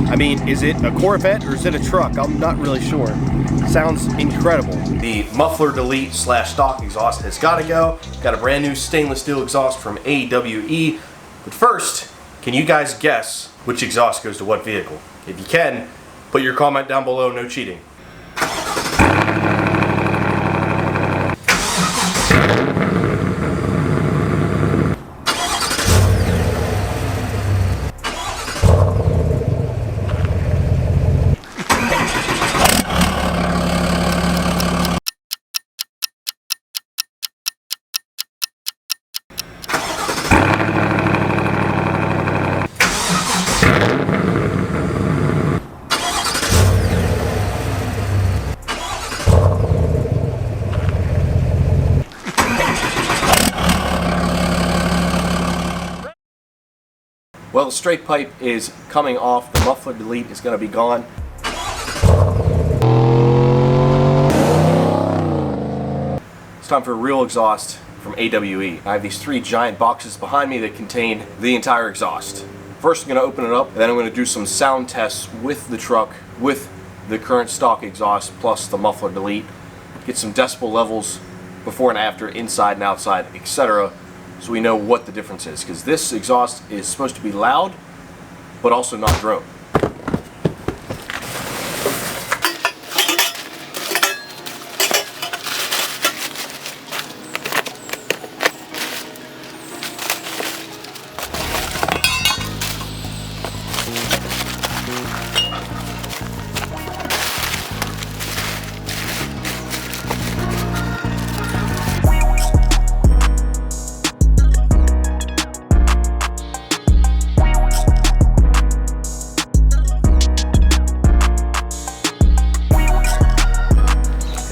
I mean, is it a Corvette or is it a truck? I'm not really sure. Sounds incredible. The muffler delete slash stock exhaust has got to go. Got a brand new stainless steel exhaust from AWE. But first, can you guys guess which exhaust goes to what vehicle? If you can, put your comment down below, no cheating. Well, the straight pipe is coming off. The muffler delete is going to be gone. It's time for a real exhaust from AWE. I have these 3 giant boxes behind me that contain the entire exhaust. First, I'm going to open it up, and then I'm going to do some sound tests with the truck, with the current stock exhaust plus the muffler delete. Get some decibel levels before and after, inside and outside, etc. So we know what the difference is, because this exhaust is supposed to be loud, but also not drone.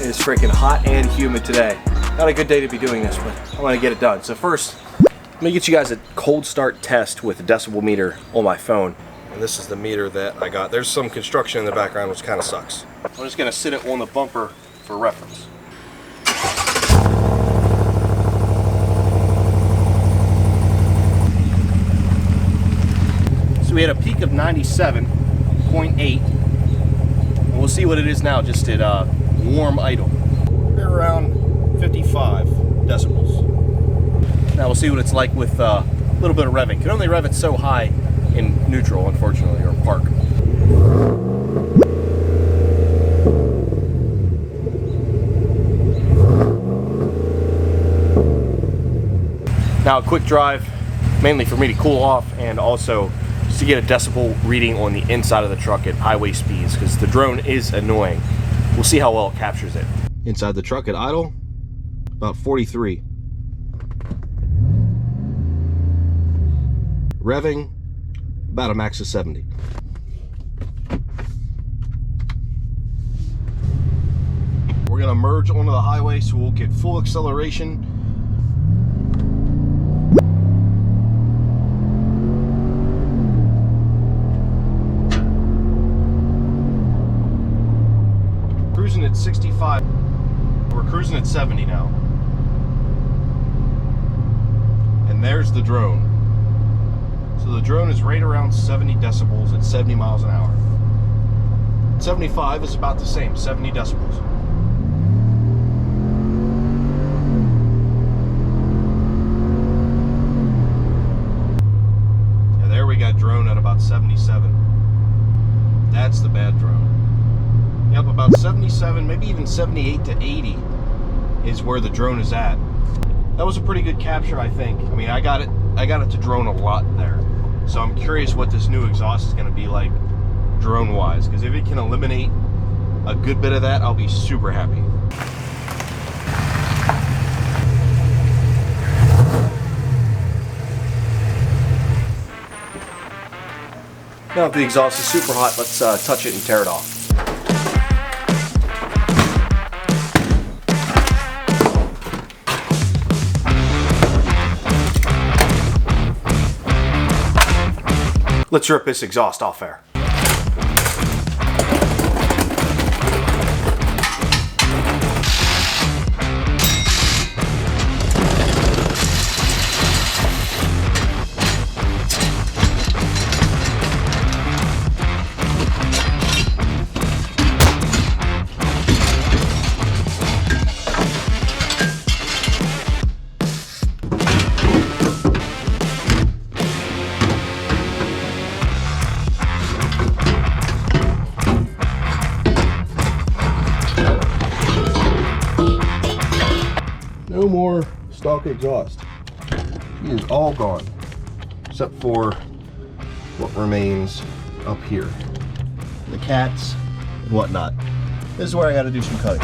It's freaking hot and humid today. Not a good day to be doing this, but I want to get it done. So first, let me get you guys a cold start test with a decibel meter on my phone. And this is the meter that I got. There's some construction in the background, which kind of sucks. I'm just going to sit it on the bumper for reference. So we had a peak of 97.8. And we'll see what it is now, just at warm idle. We're around 55 decibels. Now we'll see what it's like with a little bit of revving. Can only rev it so high in neutral, unfortunately, or park. Now a quick drive, mainly for me to cool off and also just to get a decibel reading on the inside of the truck at highway speeds, because the drone is annoying. We'll see how well it captures it. Inside the truck at idle, about 43. Revving, about a max of 70. We're gonna merge onto the highway, so we'll get full acceleration. Cruising at 65. We're cruising at 70 now. And there's the drone. So the drone is right around 70 decibels at 70 miles an hour. 75 is about the same, 70 decibels. Yeah, there we got drone at about 77. That's the bad drone. Yep, about 77, maybe even 78 to 80 is where the drone is at. That was a pretty good capture, I think. I mean, I got it to drone a lot there. So I'm curious what this new exhaust is going to be like drone-wise, because if it can eliminate a good bit of that, I'll be super happy. Now if the exhaust is super hot, let's touch it and tear it off. Let's rip this exhaust off there. no more stock exhaust. He is all gone, except for what remains up here. The cats and whatnot. This is where I got to do some cutting.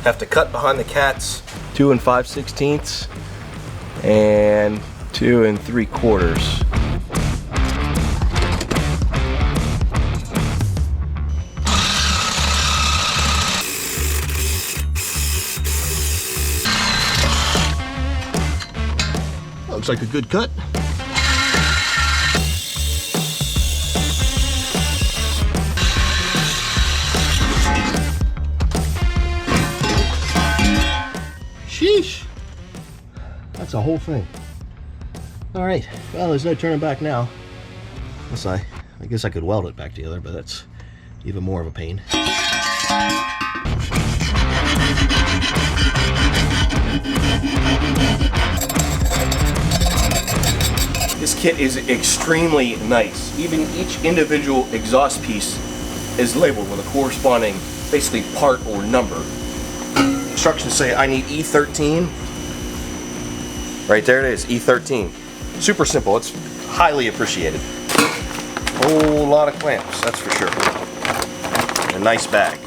Have to cut behind the cats 2 5/16 and 2 3/4. Looks like a good cut. Sheesh. That's a whole thing. All right, well, there's no turning back now. Unless I guess I could weld it back together, but that's even more of a pain. This kit is extremely nice. Even each individual exhaust piece is labeled with a corresponding, basically, part or number. Instructions say I need E13. Right there it is, E13. Super simple, it's highly appreciated. Whole lot of clamps, that's for sure. A nice bag.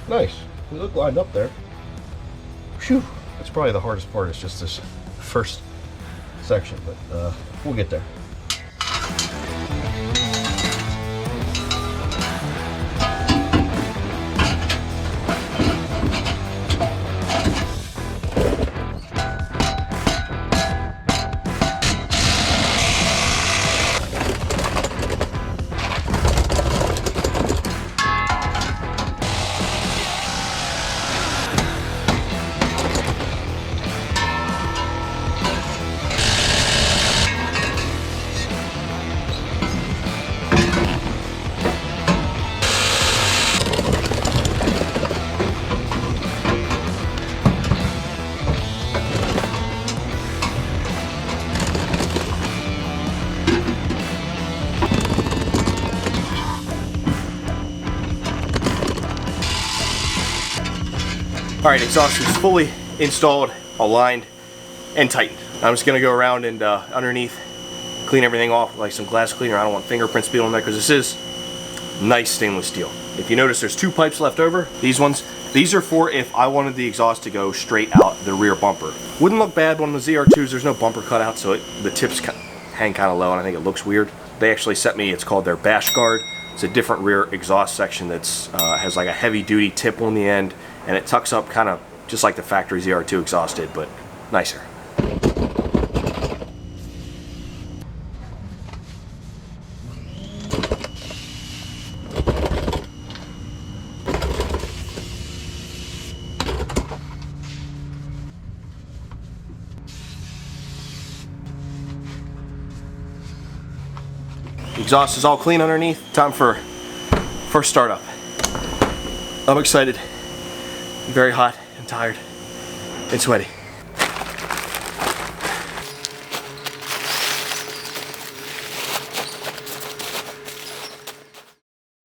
Nice. We look lined up there. Phew. That's probably the hardest part, is just this first section, but we'll get there. Alright, exhaust is fully installed, aligned, and tightened. I'm just going to go around and underneath, clean everything off with like some glass cleaner. I don't want fingerprints being on there because this is nice stainless steel. If you notice, there's 2 pipes left over. These ones, these are for if I wanted the exhaust to go straight out the rear bumper. Wouldn't look bad on the ZR2s. There's no bumper cutout, so the tips hang kind of low, and I think it looks weird. They actually sent me, it's called their bash guard. It's a different rear exhaust section that's has like a heavy duty tip on the end, and it tucks up kind of just like the factory ZR2 exhaust did, but nicer. The exhaust is all clean underneath. Time for first startup. I'm excited. I'm very hot and tired and sweaty.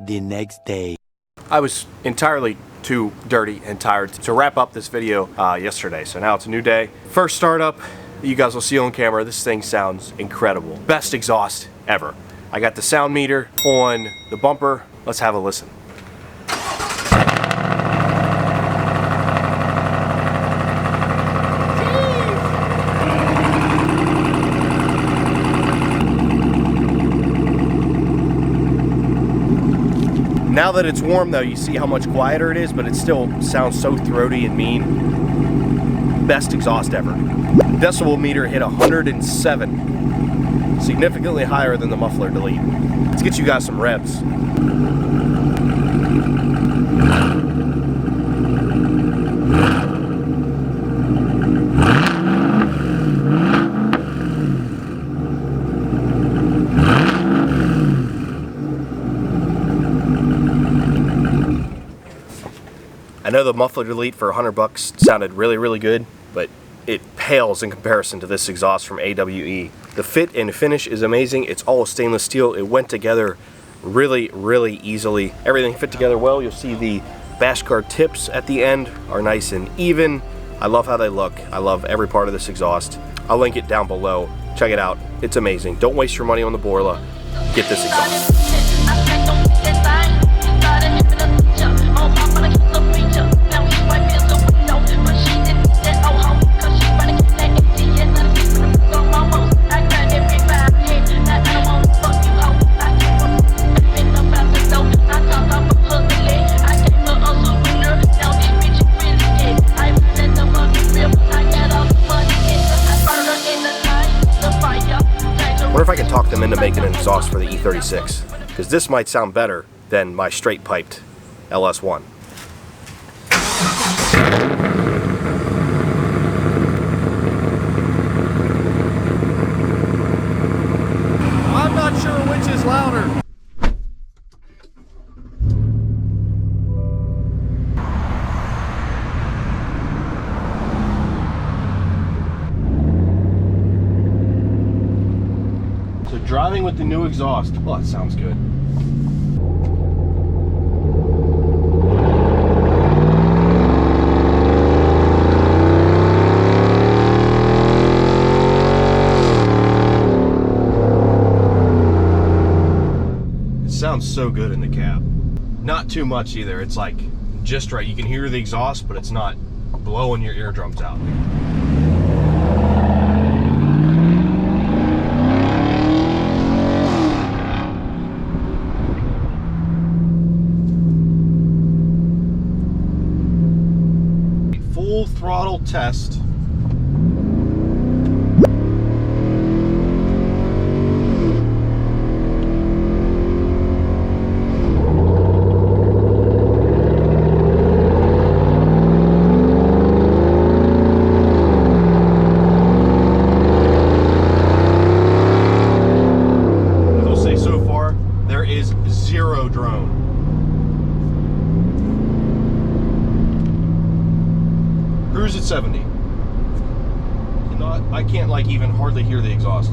The next day. I was entirely too dirty and tired to wrap up this video yesterday, so now it's a new day. First startup, you guys will see on camera. This thing sounds incredible. Best exhaust ever. I got the sound meter on the bumper. Let's have a listen. Now that it's warm though, you see how much quieter it is, but it still sounds so throaty and mean. Best exhaust ever. Decibel meter hit 107. Significantly higher than the Muffler Delete. Let's get you guys some revs. know the Muffler Delete for $100 sounded really, really good, but it pales in comparison to this exhaust from AWE. The fit and finish is amazing. It's all stainless steel. It went together really, really easily. Everything fit together well. You'll see the bash guard tips at the end are nice and even. I love how they look. I love every part of this exhaust. I'll link it down below. Check it out. It's amazing. Don't waste your money on the Borla. Get this exhaust. I wonder if I can talk them into making an exhaust for the E36, because this might sound better than my straight piped LS1. I'm not sure which is louder. Driving with the new exhaust. Well, that sounds good. It sounds so good in the cab. Not too much either. It's like just right. You can hear the exhaust, but it's not blowing your eardrums out. Full throttle test. I will say so far, there is zero drone. Cruise at 70. I can't like even hardly hear the exhaust.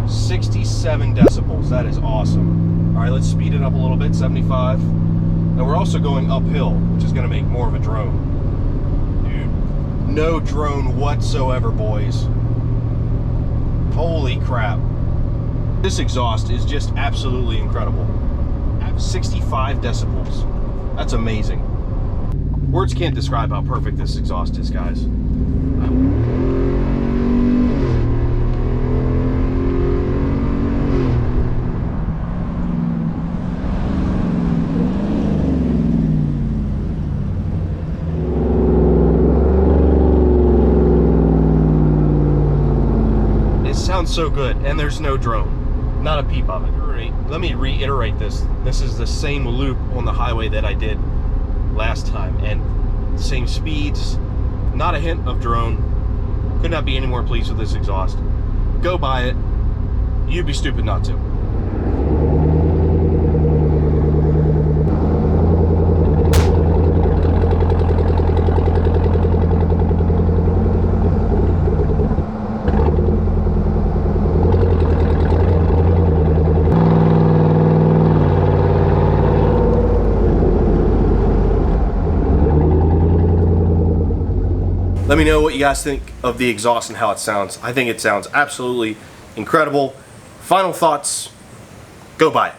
.67 decibels. That is awesome. All right, let's speed it up a little bit. 75. And we're also going uphill, which is going to make more of a drone. Dude, no drone whatsoever, boys. Holy crap. This exhaust is just absolutely incredible. 65 decibels. That's amazing. Words can't describe how perfect this exhaust is, guys. It sounds so good, and there's no drone. Not a peep of it. Let me reiterate this. This is the same loop on the highway that I did last time, and same speeds, not a hint of drone. Could not be any more pleased with this exhaust. Go buy it. You'd be stupid not to. Let me know what you guys think of the exhaust and how it sounds. I think it sounds absolutely incredible. Final thoughts, go buy it.